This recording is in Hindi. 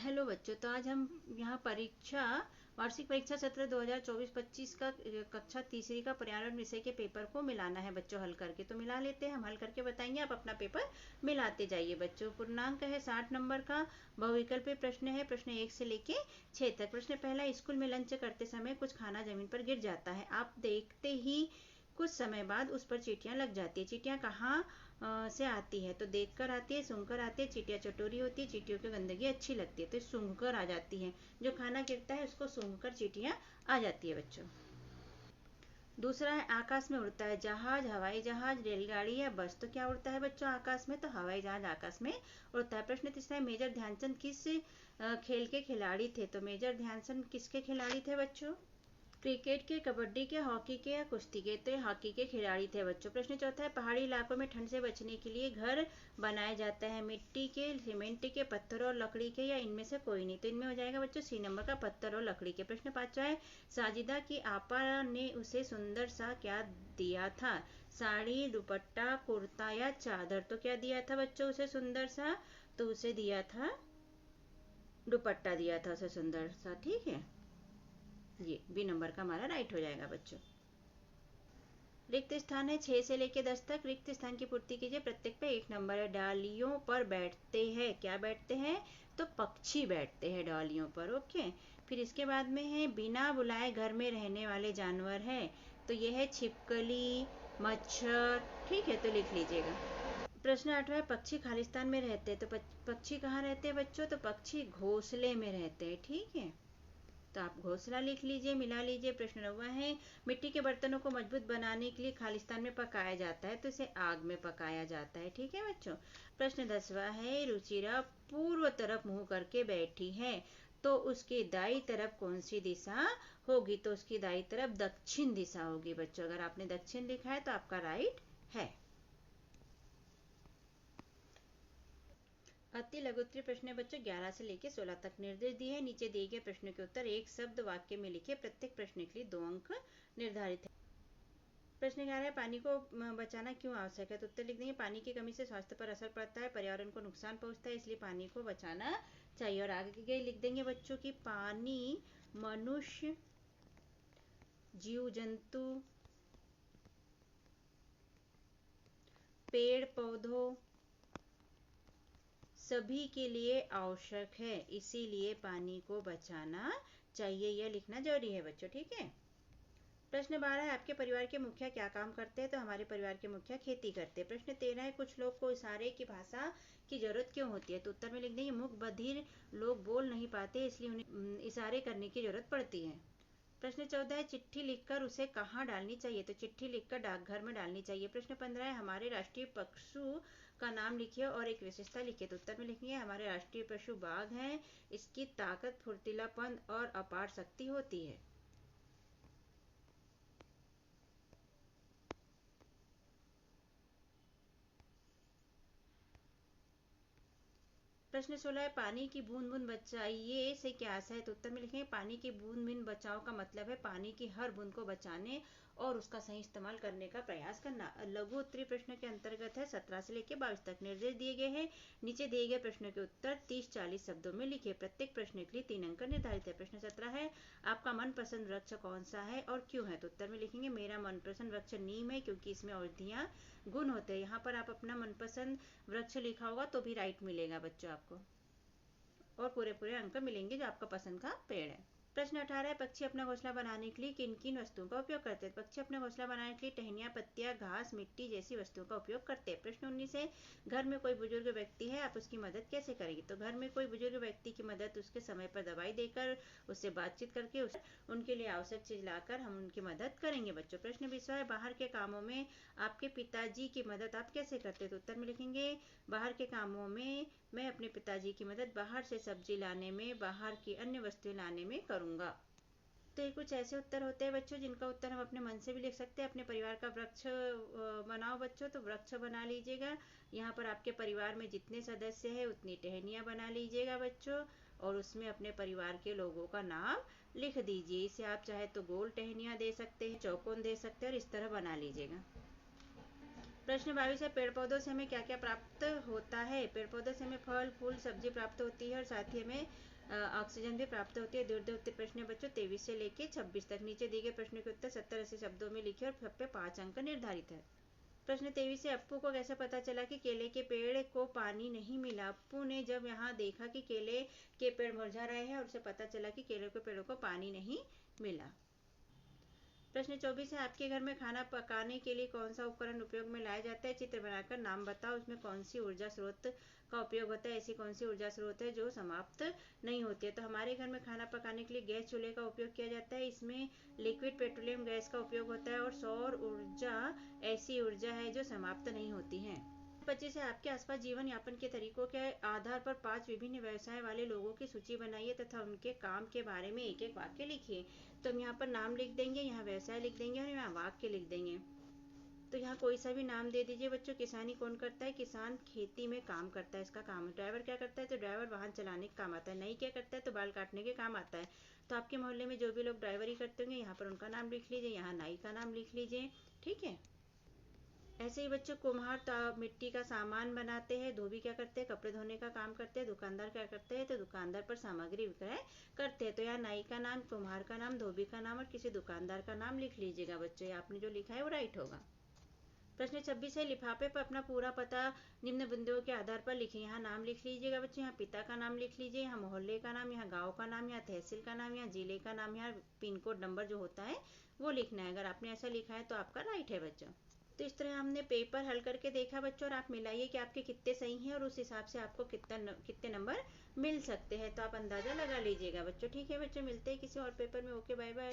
हेलो बच्चों, तो आज हम यहाँ वार्षिक परीक्षा सत्र 2024-25 का कक्षा तीसरी का पर्यावरण विषय के पेपर को मिलाना है बच्चों, हल करके। तो मिला लेते हैं, हम हल करके बताएंगे, आप अपना पेपर मिलाते जाइए बच्चों। पूर्णांक है 60 नंबर का, बहुविकल्पी प्रश्न है, प्रश्न 1 से लेके 6 तक। प्रश्न पहला, स्कूल में लंच करते समय कुछ खाना जमीन पर गिर जाता है। आप देखते ही कुछ समय बाद उस पर चींटियां लग जाती है। चींटियां कहाँ से आती है? तो देखकर आती है, सूंघकर आती है। चींटियां चटोरी होती है, चींटियों की गंदगी अच्छी लगती है, तो सूंघकर आ जाती है। जो खाना गिरता है उसको सूंघकर चींटियां आ जाती है बच्चों। दूसरा है, आकाश में उड़ता है जहाज, हवाई जहाज, रेलगाड़ी या बस। तो क्या उड़ता है बच्चों आकाश में? तो हवाई जहाज आकाश में उड़ता है। प्रश्न तीसरा है, मेजर ध्यानचंद किस खेल के खिलाड़ी थे? तो मेजर ध्यानचंद किसके खिलाड़ी थे बच्चों? क्रिकेट के, कबड्डी के, हॉकी के या कुश्ती के? तो हॉकी के खिलाड़ी थे बच्चों। प्रश्न चौथा है, पहाड़ी इलाकों में ठंड से बचने के लिए घर बनाए जाते हैं। मिट्टी के, सीमेंट के, पत्थर और लकड़ी के, या इनमें से कोई नहीं? तो इनमें हो जाएगा बच्चों सी नंबर का, पत्थर और लकड़ी के। प्रश्न पांचवा है, साजिदा की आपा ने उसे सुंदर सा क्या दिया था? साड़ी, दुपट्टा, कुर्ता या चादर? तो क्या दिया था बच्चों उसे सुंदर सा? तो उसे दिया था दुपट्टा, दिया था उसे सुंदर सा। ठीक है, ये बी नंबर का हमारा राइट हो जाएगा बच्चों। रिक्त स्थान है 6 से लेके 10 तक। रिक्त स्थान की पूर्ति कीजिए, प्रत्येक पे 1 नंबर है। डालियों पर बैठते हैं, क्या बैठते हैं? तो पक्षी बैठते हैं डालियों पर। ओके, फिर इसके बाद में है, बिना बुलाए घर में रहने वाले जानवर है। तो ये है छिपकली, मच्छर। ठीक है, तो लिख लीजिएगा। प्रश्न 8वां है, पक्षी खालिस्तान में रहते हैं। तो पक्षी कहाँ रहते हैं बच्चों? तो पक्षी घोंसले में रहते हैं। ठीक है, तो आप घोंसला लिख लीजिए, मिला लीजिए। प्रश्न 9वां है, मिट्टी के बर्तनों को मजबूत बनाने के लिए खालिस्तान में पकाया जाता है। तो इसे आग में पकाया जाता है। ठीक है बच्चों। प्रश्न 10वां है, रुचिरा पूर्व तरफ मुंह करके बैठी है। तो उसकी दाई तरफ कौन सी दिशा होगी? तो उसकी दाई तरफ दक्षिण दिशा होगी बच्चों। अगर आपने दक्षिण लिखा है तो आपका राइट है। अति लघुत्तरीय प्रश्न है बच्चों, 11 से लेकर 16 तक। निर्देश दिए हैं, नीचे दिए गए प्रश्नों के उत्तर एक शब्द वाक्य में लिखे। प्रत्येक प्रश्न के लिए 2 अंक निर्धारित है। प्रश्न 11 है, पानी को बचाना क्यों आवश्यक है? तो उत्तर लिख देंगे, पानी की कमी से स्वास्थ्य पर असर पड़ता है, पर्यावरण को नुकसान पहुंचता है, इसलिए पानी को बचाना चाहिए। और आगे लिख देंगे बच्चों की, पानी मनुष्य, जीव जंतु, पेड़ पौधों सभी के लिए आवश्यक है, इसीलिए पानी को बचाना चाहिए। यह लिखना जरूरी है बच्चों। ठीक है। प्रश्न 12 है, आपके परिवार के मुखिया क्या काम करते हैं? तो हमारे परिवार के मुखिया खेती करते हैं। प्रश्न 13 है, कुछ लोग को इशारे की भाषा की जरूरत क्यों होती है? तो उत्तर में लिख देंगे, मूक बधिर लोग बोल नहीं पाते, इसलिए उन्हें इशारे करने की जरूरत पड़ती है। प्रश्न 14 है, चिट्ठी लिखकर उसे कहाँ डालनी चाहिए? तो चिट्ठी लिखकर डाकघर में डालनी चाहिए। प्रश्न 15 है, हमारे राष्ट्रीय पशु का नाम लिखिए और एक विशेषता लिखिए। तो उत्तर में लिखेंगे, हमारे राष्ट्रीय पशु बाघ है, इसकी ताकत, फुर्तीलापन और अपार शक्ति होती है। प्रश्न 16 है, पानी की बूंद बूंद बचाइए से क्या आशय है? तो उत्तर में लिखेंगे, पानी की बूंद बूंद बचाओ का मतलब है पानी की हर बूंद को बचाने और उसका सही इस्तेमाल करने का प्रयास करना। लघु उत्तरीय प्रश्न के अंतर्गत है 17 से लेकर 22 तक। निर्देश दिए गए हैं, नीचे दिए गए प्रश्नों के उत्तर 30-40 शब्दों में लिखे। प्रत्येक प्रश्न के लिए 3 अंक निर्धारित है। प्रश्न 17 है, आपका मनपसंद वृक्ष कौन सा है और क्यों है? तो उत्तर में लिखेंगे, मेरा मनपसंद वृक्ष नीम है, क्योंकि इसमें औषधियां गुण होते हैं। यहाँ पर आप अपना मनपसंद वृक्ष लिखा होगा तो भी राइट मिलेगा बच्चों आपको, और पूरे पूरे अंक मिलेंगे जो आपका पसंद का पेड़ है। प्रश्न 18 है, पक्षी अपना घोंसला बनाने के लिए किन किन वस्तुओं का उपयोग करते हैं? पक्षी अपना घोंसला बनाने के लिए टहनियाँ, पत्तियां, घास, मिट्टी जैसी वस्तुओं का उपयोग करते हैं। प्रश्न 19 है, घर में कोई बुजुर्ग व्यक्ति है, आप उसकी मदद कैसे करेंगे? तो घर में कोई बुजुर्ग व्यक्ति की मदद उसके समय पर दवाई देकर, उससे बातचीत करके, उनके लिए आवश्यक चीज लाकर हम उनकी मदद करेंगे बच्चों। प्रश्न 20 है, बाहर के कामों में आपके पिताजी की मदद आप कैसे करते हैं? तो उत्तर में लिखेंगे, बाहर के कामों में मैं अपने पिताजी की मदद बाहर से सब्जी लाने में, बाहर की अन्य वस्तुएं लाने में करूंगा। तो ये कुछ ऐसे उत्तर होते हैं बच्चों जिनका उत्तर हम अपने मन से भी लिख सकते हैं। अपने परिवार का वृक्ष बनाओ बच्चों, तो वृक्ष बना लीजिएगा। यहाँ पर आपके परिवार में जितने सदस्य हैं उतनी टहनियाँ बना लीजिएगा बच्चों, और उसमें अपने परिवार के लोगों का नाम लिख दीजिए। इसे आप चाहे तो गोल टहनियाँ दे सकते हैं, चौकोन दे सकते हैं, और इस तरह बना लीजिएगा। प्रश्न 22 है, पेड़ पौधों से हमें क्या क्या प्राप्त होता है? पेड़ पौधों से हमें फल फूल सब्जी प्राप्त होती है और साथ ही हमें ऑक्सीजन भी प्राप्त होती है। दीर्घ उत्तर प्रश्न है बच्चों 23 से लेके 26 तक। नीचे दिए गए प्रश्न के उत्तर 70-80 शब्दों में लिखे और सब पे 5 अंक निर्धारित है। प्रश्न 23 है, अप्पू को कैसे पता चला कि केले के पेड़ को पानी नहीं मिला? अप्पू ने जब यहाँ देखा कि केले के पेड़ मुरझा रहे हैं और उसे पता चला कि केले के पेड़ों को पानी नहीं मिला। प्रश्न 24 है, आपके घर में खाना पकाने के लिए कौन सा उपकरण उपयोग में लाया जाता है? चित्र बनाकर नाम बताओ, उसमें कौन सी ऊर्जा स्रोत का उपयोग होता है? ऐसी कौन सी ऊर्जा स्रोत है जो समाप्त नहीं होती है? तो हमारे घर में खाना पकाने के लिए गैस चूल्हे का उपयोग किया जाता है। इसमें लिक्विड पेट्रोलियम गैस का उपयोग होता है और सौर ऊर्जा ऐसी ऊर्जा है जो समाप्त नहीं होती है। 25 है, आपके आसपास जीवन यापन के तरीकों के आधार पर 5 विभिन्न व्यवसाय वाले लोगों की सूची बनाइए तथा उनके काम के बारे में एक एक वाक्य लिखिए। तो हम यहाँ पर नाम लिख देंगे, यहाँ व्यवसाय लिख देंगे और यहाँ वाक्य लिख देंगे। तो यहाँ कोई सा भी नाम दे दीजिए बच्चों। किसानी कौन करता है? किसान खेती में काम करता है, इसका काम है। ड्राइवर क्या करता है? तो ड्राइवर वाहन चलाने के काम आता है। नई क्या करता है? तो बाल काटने के काम आता है। तो आपके मोहल्ले में जो भी लोग ड्राइवरी करते होंगे यहाँ पर उनका नाम लिख लीजिए, यहाँ नाई का नाम लिख लीजिए। ठीक है। ऐसे ही बच्चों कुम्हार मिट्टी का सामान बनाते हैं। धोबी क्या करते हैं? कपड़े धोने का काम करते हैं। दुकानदार क्या करते हैं? तो दुकानदार पर सामग्री विक्रय करते हैं। तो यहाँ नाई का नाम, कुम्हार का नाम, धोबी का नाम और किसी दुकानदार का नाम लिख लीजिएगा बच्चों। ये आपने जो लिखा है वो राइट होगा। प्रश्न 26 है, लिफाफे पर अपना पूरा पता निम्न बिंदुओं के आधार पर लिखें। यहाँ नाम लिख लीजिएगा बच्चों, यहाँ पिता का नाम लिख लीजिए, यहाँ मोहल्ले का नाम, यहाँ गांव का नाम, यहाँ तहसील का नाम, यहाँ जिले का नाम, यहाँ पिन कोड नंबर जो होता है वो लिखना है। अगर आपने ऐसा लिखा है तो आपका राइट है बच्चों। तो इस तरह हमने पेपर हल करके देखा बच्चों और आप मिलाइए कि आपके कितने सही हैं और उस हिसाब से आपको कितने नंबर मिल सकते हैं। तो आप अंदाज़ा लगा लीजिएगा बच्चों। ठीक है बच्चों, मिलते हैं किसी और पेपर में। Okay, bye bye.